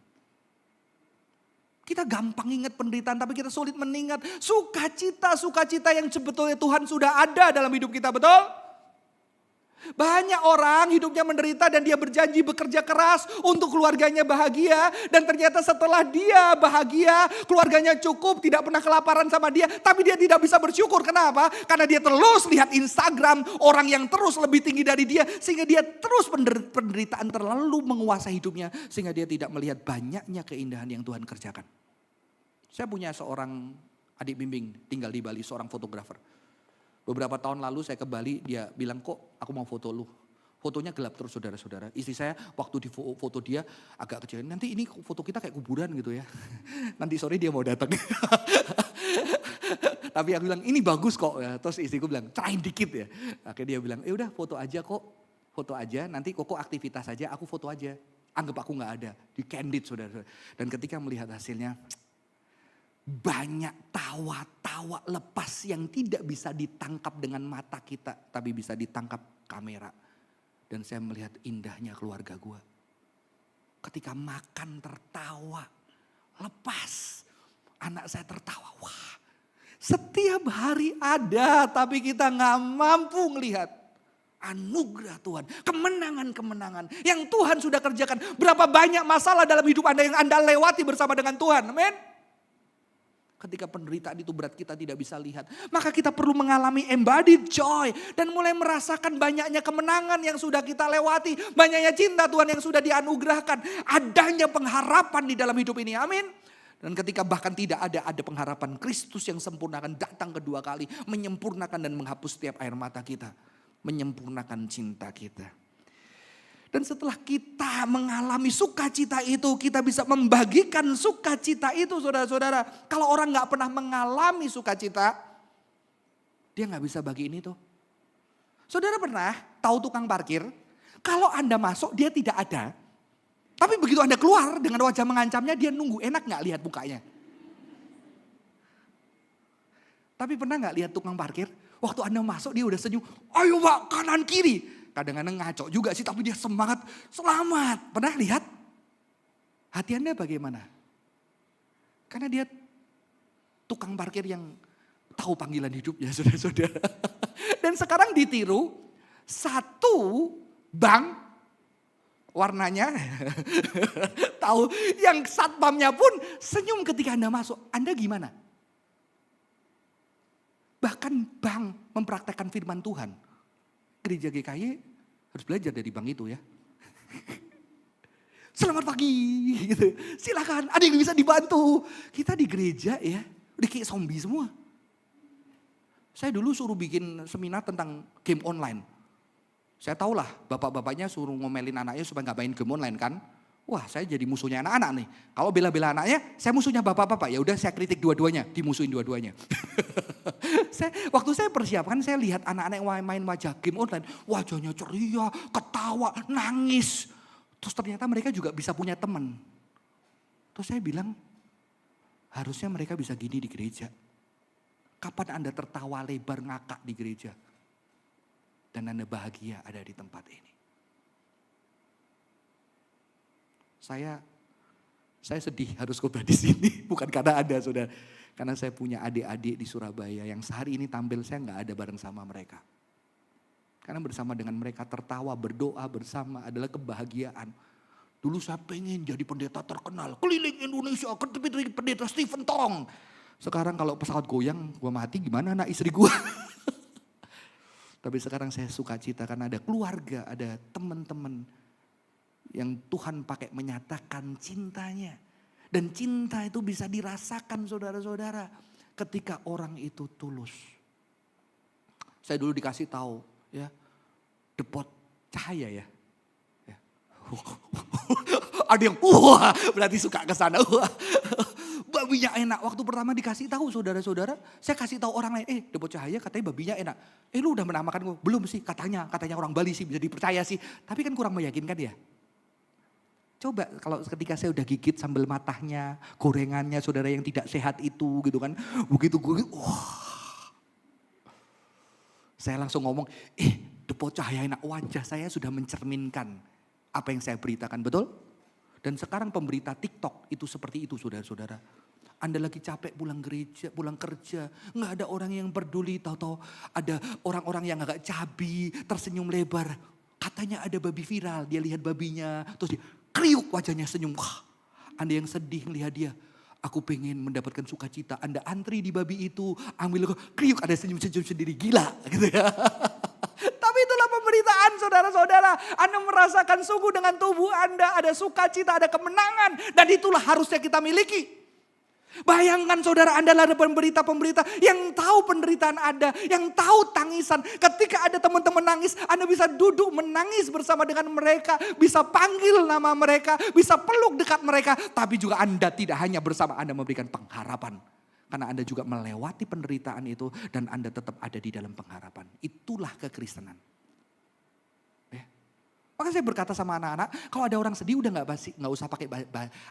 Kita gampang ingat penderitaan, tapi kita sulit mengingat sukacita yang sebetulnya Tuhan sudah ada dalam hidup kita, betul? Banyak orang hidupnya menderita dan dia berjanji bekerja keras untuk keluarganya bahagia. Dan ternyata setelah dia bahagia, keluarganya cukup, tidak pernah kelaparan sama dia. Tapi dia tidak bisa bersyukur, kenapa? Karena dia terus lihat Instagram orang yang terus lebih tinggi dari dia. Sehingga dia terus penderitaan terlalu menguasai hidupnya. Sehingga dia tidak melihat banyaknya keindahan yang Tuhan kerjakan. Saya punya seorang adik bimbing tinggal di Bali, seorang fotografer. Beberapa tahun lalu saya ke Bali, dia bilang kok aku mau foto lu. Fotonya gelap terus saudara-saudara. Istri saya waktu di foto dia agak kecil. Nanti ini foto kita kayak kuburan gitu ya. Nanti sore dia mau datang. Tapi aku bilang ini bagus kok. Terus istriku bilang cerahin dikit ya. Akhirnya dia bilang udah foto aja kok. Foto aja nanti koko aktivitas aja aku foto aja. Anggap aku gak ada. Di candid saudara-saudara. Dan ketika melihat hasilnya. Banyak tawa-tawa lepas yang tidak bisa ditangkap dengan mata kita. Tapi bisa ditangkap kamera. Dan saya melihat indahnya keluarga gue. Ketika makan tertawa. Lepas. Anak saya tertawa. Wah. Setiap hari ada. Tapi kita gak mampu melihat. Anugerah Tuhan. Kemenangan-kemenangan. Yang Tuhan sudah kerjakan. Berapa banyak masalah dalam hidup Anda yang Anda lewati bersama dengan Tuhan. Amin. Ketika penderitaan itu berat kita tidak bisa lihat. Maka kita perlu mengalami embodied joy. Dan mulai merasakan banyaknya kemenangan yang sudah kita lewati. Banyaknya cinta Tuhan yang sudah dianugerahkan. Adanya pengharapan di dalam hidup ini. Amin. Dan ketika bahkan tidak ada pengharapan. Kristus yang sempurna akan datang kedua kali. Menyempurnakan dan menghapus setiap air mata kita. Menyempurnakan cinta kita. Dan setelah kita mengalami sukacita itu, kita bisa membagikan sukacita itu saudara-saudara. Kalau orang gak pernah mengalami sukacita, dia gak bisa bagi ini tuh. Saudara pernah tahu tukang parkir? Kalau Anda masuk dia tidak ada. Tapi begitu Anda keluar dengan wajah mengancamnya, dia nunggu. Enak gak lihat mukanya? Tapi pernah gak lihat tukang parkir? Waktu Anda masuk dia udah senyum. Ayo Pak, kanan kiri. Kadang-kadang ngaco juga sih, tapi dia semangat, selamat. Pernah lihat? Hati Anda bagaimana? Karena dia tukang parkir yang tahu panggilan hidupnya, saudara-saudara. Dan sekarang ditiru satu bank warnanya tahu, yang satpamnya pun senyum ketika Anda masuk. Anda gimana? Bahkan bank mempraktekkan firman Tuhan. Gereja GKY harus belajar dari bank itu ya. Selamat pagi gitu. Silakan, ada yang bisa dibantu. Kita di gereja ya, udah kayak zombie semua. Saya dulu suruh bikin seminar tentang game online. Saya tahulah bapak-bapaknya suruh ngomelin anaknya supaya gak main game online kan. Wah, saya jadi musuhnya anak-anak nih. Kalau bela-bela anaknya, saya musuhnya bapak-bapak. Ya udah saya kritik dua-duanya, dimusuhin dua-duanya. Waktu saya persiapkan, saya lihat anak-anak yang main wajah game online. Wajahnya ceria, ketawa, nangis. Terus ternyata mereka juga bisa punya teman. Terus saya bilang, harusnya mereka bisa gini di gereja. Kapan Anda tertawa lebar ngakak di gereja? Dan Anda bahagia ada di tempat ini. Saya sedih harus khotbah di sini, bukan karena Anda saudara. Karena saya punya adik-adik di Surabaya yang sehari ini tampil saya gak ada bareng sama mereka. Karena bersama dengan mereka tertawa, berdoa bersama adalah kebahagiaan. Dulu saya pengen jadi pendeta terkenal, keliling Indonesia, pendeta Stephen Tong. Sekarang kalau pesawat goyang, gue mati gimana anak istri gue. Tapi sekarang saya sukacita karena ada keluarga, ada teman-teman yang Tuhan pakai menyatakan cintanya. Dan cinta itu bisa dirasakan saudara-saudara ketika orang itu tulus. Saya dulu dikasih tahu ya, Depot Cahaya ya. Ada yang wah berarti suka ke sana. Babinya enak. Waktu pertama dikasih tahu saudara-saudara, saya kasih tahu orang lain, Depot Cahaya katanya babinya enak. Lu udah menamakan gue? Belum sih, katanya orang Bali sih bisa dipercaya sih. Tapi kan kurang meyakinkan ya. Coba kalau ketika saya udah gigit sambal matahnya, gorengannya saudara yang tidak sehat itu gitu kan. Begitu gue, wah. Saya langsung ngomong, Depot Cahaya enak, wajah saya sudah mencerminkan apa yang saya beritakan, betul? Dan sekarang pemberita TikTok itu seperti itu saudara-saudara. Anda lagi capek pulang gereja, pulang kerja, nggak ada orang yang peduli, tahu-tahu ada orang-orang yang agak cabi, tersenyum lebar. Katanya ada babi viral, dia lihat babinya, terus dia kriuk wajahnya senyum. Wah, Anda yang sedih melihat dia, aku pengen mendapatkan sukacita. Anda antri di babi itu, ambil kriuk, ada senyum-senyum sendiri, gila gitu ya. Tapi itulah pemberitaan saudara-saudara. Anda merasakan sungguh dengan tubuh Anda ada sukacita, ada kemenangan. Dan itulah harusnya kita miliki. Bayangkan saudara, Anda adalah pemberita-pemberita yang tahu penderitaan Anda, yang tahu tangisan. Ketika ada teman-teman nangis, Anda bisa duduk menangis bersama dengan mereka, bisa panggil nama mereka, bisa peluk dekat mereka. Tapi juga Anda tidak hanya bersama, Anda memberikan pengharapan. Karena Anda juga melewati penderitaan itu dan Anda tetap ada di dalam pengharapan. Itulah kekristenan. Ya. Maka saya berkata sama anak-anak, kalau ada orang sedih udah nggak usah pakai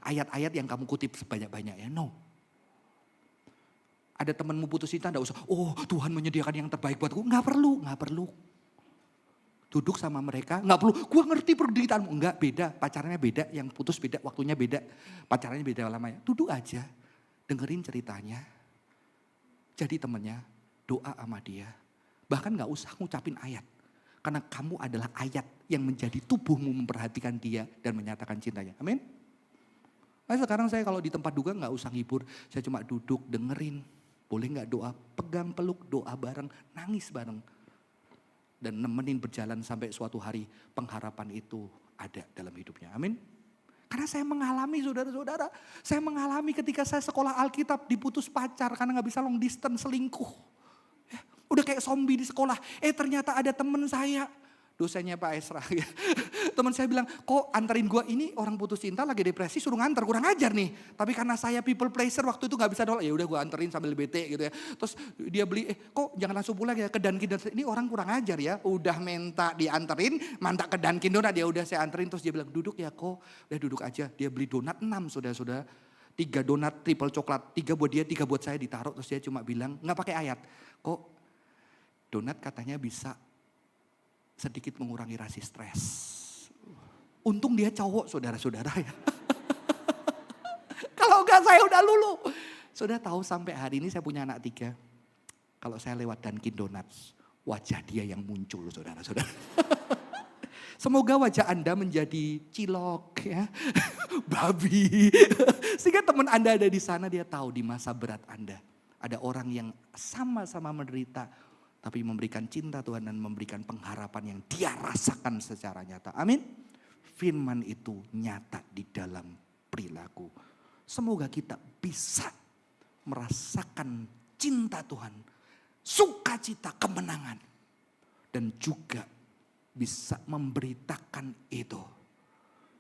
ayat-ayat yang kamu kutip sebanyak-banyaknya. No. Ada temanmu putus cinta, enggak usah, oh Tuhan menyediakan yang terbaik buatku. Enggak perlu. Duduk sama mereka, enggak perlu, gua ngerti penderitaanmu. Enggak, beda, pacarnya beda, yang putus beda, waktunya beda. Pacarnya beda lamanya. Duduk aja, dengerin ceritanya. Jadi temannya, doa sama dia. Bahkan enggak usah ngucapin ayat. Karena kamu adalah ayat yang menjadi tubuhmu memperhatikan dia dan menyatakan cintanya. Amin. Nah, sekarang saya kalau di tempat duka enggak usah ngibur, saya cuma duduk dengerin. Boleh gak doa, pegang peluk, doa bareng, nangis bareng. Dan nemenin berjalan sampai suatu hari pengharapan itu ada dalam hidupnya. Amin. Karena saya mengalami saudara-saudara. Saya mengalami ketika saya sekolah Alkitab diputus pacar karena gak bisa long distance selingkuh. Ya, udah kayak zombie di sekolah. Ternyata ada temen saya. Dosennya Pak Esra. Teman saya bilang, kok anterin gua ini orang putus cinta lagi depresi suruh nganter, kurang ajar nih. Tapi karena saya people pleaser waktu itu gak bisa nolak, ya udah gua anterin sambil bete gitu ya. Terus dia beli, kok jangan langsung pulang ya ke Dunkin Donuts. Ini orang kurang ajar ya, udah minta dianterin, mantak ke Dunkin Donuts, ya udah saya anterin. Terus dia bilang, duduk ya kok, udah duduk aja. Dia beli donat 6 saudara-saudara. 3 donat triple coklat, 3 buat dia, 3 buat saya ditaruh. Terus dia cuma bilang, gak pakai ayat. Kok donat katanya bisa sedikit mengurangi rasa stres. Untung dia cowok saudara-saudara ya. Kalau enggak saya udah lulu. Saudara tahu sampai hari ini saya punya anak 3. Kalau saya lewat Dunkin Donuts, wajah dia yang muncul saudara-saudara. Semoga wajah Anda menjadi cilok ya. Babi. Sehingga teman Anda ada di sana, dia tahu di masa berat Anda. Ada orang yang sama-sama menderita, tapi memberikan cinta Tuhan dan memberikan pengharapan yang dia rasakan secara nyata. Amin. Firman itu nyata di dalam perilaku. Semoga kita bisa merasakan cinta Tuhan, sukacita kemenangan. Dan juga bisa memberitakan itu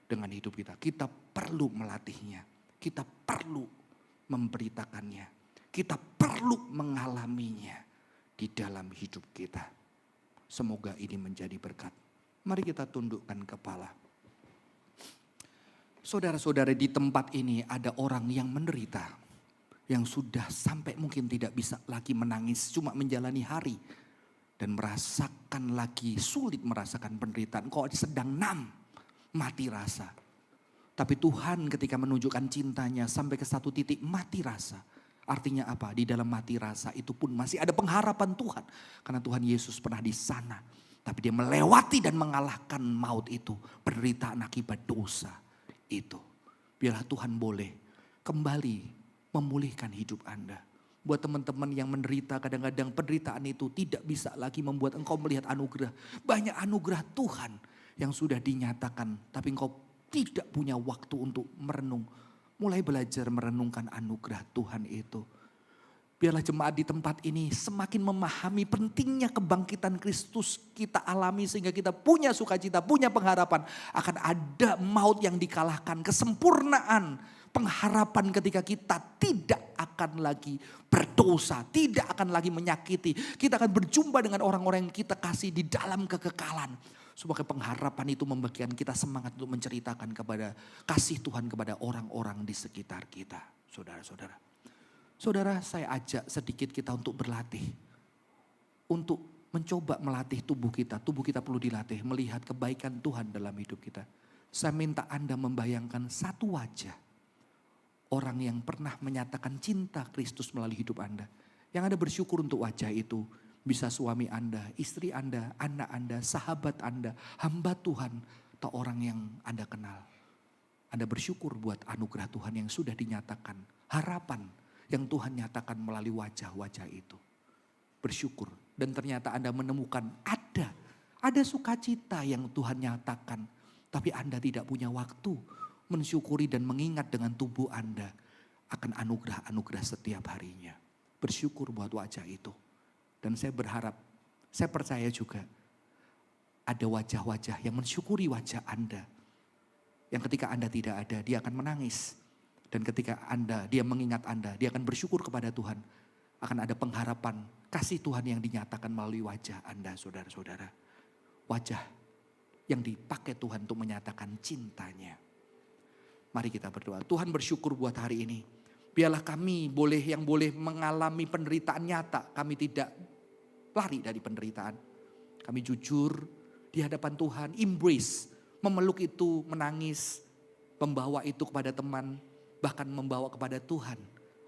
dengan hidup kita. Kita perlu melatihnya, kita perlu memberitakannya, kita perlu mengalaminya di dalam hidup kita. Semoga ini menjadi berkat. Mari kita tundukkan kepala. Saudara-saudara, di tempat ini ada orang yang menderita. Yang sudah sampai mungkin tidak bisa lagi menangis, cuma menjalani hari. Dan merasakan lagi, sulit merasakan penderitaan. Kok sedang mati rasa. Tapi Tuhan ketika menunjukkan cintanya sampai ke satu titik mati rasa. Artinya apa? Di dalam mati rasa itu pun masih ada pengharapan Tuhan. Karena Tuhan Yesus pernah di sana. Tapi dia melewati dan mengalahkan maut itu. Penderitaan akibat dosa itu. Biarlah Tuhan boleh kembali memulihkan hidup Anda. Buat teman-teman yang menderita, kadang-kadang penderitaan itu tidak bisa lagi membuat engkau melihat anugerah. Banyak anugerah Tuhan yang sudah dinyatakan. Tapi engkau tidak punya waktu untuk merenung. Mulai belajar merenungkan anugerah Tuhan itu. Biarlah jemaat di tempat ini semakin memahami pentingnya kebangkitan Kristus kita alami. Sehingga kita punya sukacita, punya pengharapan. Akan ada maut yang dikalahkan, kesempurnaan. Pengharapan ketika kita tidak akan lagi berdosa, tidak akan lagi menyakiti. Kita akan berjumpa dengan orang-orang yang kita kasih di dalam kekekalan. Sebagai pengharapan itu membagikan kita semangat untuk menceritakan kepada kasih Tuhan kepada orang-orang di sekitar kita. Saudara-saudara. Saudara, saya ajak sedikit kita untuk berlatih. Untuk mencoba melatih tubuh kita. Tubuh kita perlu dilatih melihat kebaikan Tuhan dalam hidup kita. Saya minta Anda membayangkan satu wajah. Orang yang pernah menyatakan cinta Kristus melalui hidup Anda. Yang Anda bersyukur untuk wajah itu. Bisa suami Anda, istri Anda, anak Anda, sahabat Anda, hamba Tuhan, atau orang yang Anda kenal. Anda bersyukur buat anugerah Tuhan yang sudah dinyatakan. Harapan yang Tuhan nyatakan melalui wajah-wajah itu. Bersyukur. Dan ternyata Anda menemukan ada sukacita yang Tuhan nyatakan. Tapi Anda tidak punya waktu mensyukuri dan mengingat dengan tubuh Anda. akan anugerah-anugerah setiap harinya. Bersyukur buat wajah itu. Dan saya berharap, saya percaya juga ada wajah-wajah yang mensyukuri wajah Anda. Yang ketika Anda tidak ada, dia akan menangis. Dan ketika dia mengingat Anda, dia akan bersyukur kepada Tuhan. Akan ada pengharapan kasih Tuhan yang dinyatakan melalui wajah Anda, saudara-saudara. Wajah yang dipakai Tuhan untuk menyatakan cintanya. Mari kita berdoa. Tuhan, bersyukur buat hari ini. Biarlah kami boleh mengalami penderitaan nyata. Kami tidak lari dari penderitaan. Kami jujur di hadapan Tuhan, embrace, memeluk itu, menangis, membawa itu kepada teman, bahkan membawa kepada Tuhan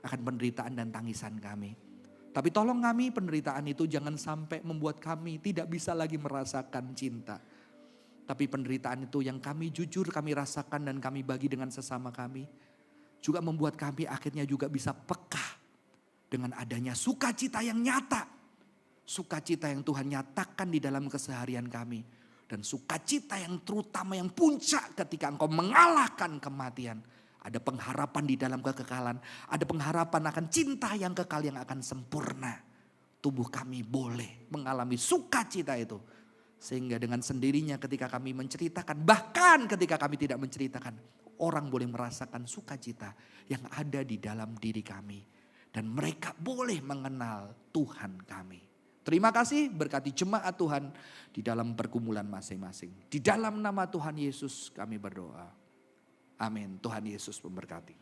akan penderitaan dan tangisan kami. Tapi tolong kami, penderitaan itu jangan sampai membuat kami tidak bisa lagi merasakan cinta. Tapi penderitaan itu yang kami jujur, kami rasakan dan kami bagi dengan sesama kami. Juga membuat kami akhirnya juga bisa peka dengan adanya sukacita yang nyata. Sukacita yang Tuhan nyatakan di dalam keseharian kami. Dan sukacita yang terutama yang puncak ketika Engkau mengalahkan kematian. Ada pengharapan di dalam kekekalan. Ada pengharapan akan cinta yang kekal yang akan sempurna. Tubuh kami boleh mengalami sukacita itu. Sehingga dengan sendirinya ketika kami menceritakan, bahkan ketika kami tidak menceritakan, orang boleh merasakan sukacita yang ada di dalam diri kami. Dan mereka boleh mengenal Tuhan kami. Terima kasih, berkati jemaat Tuhan di dalam pergumulan masing-masing. Di dalam nama Tuhan Yesus kami berdoa. Amin. Tuhan Yesus memberkati.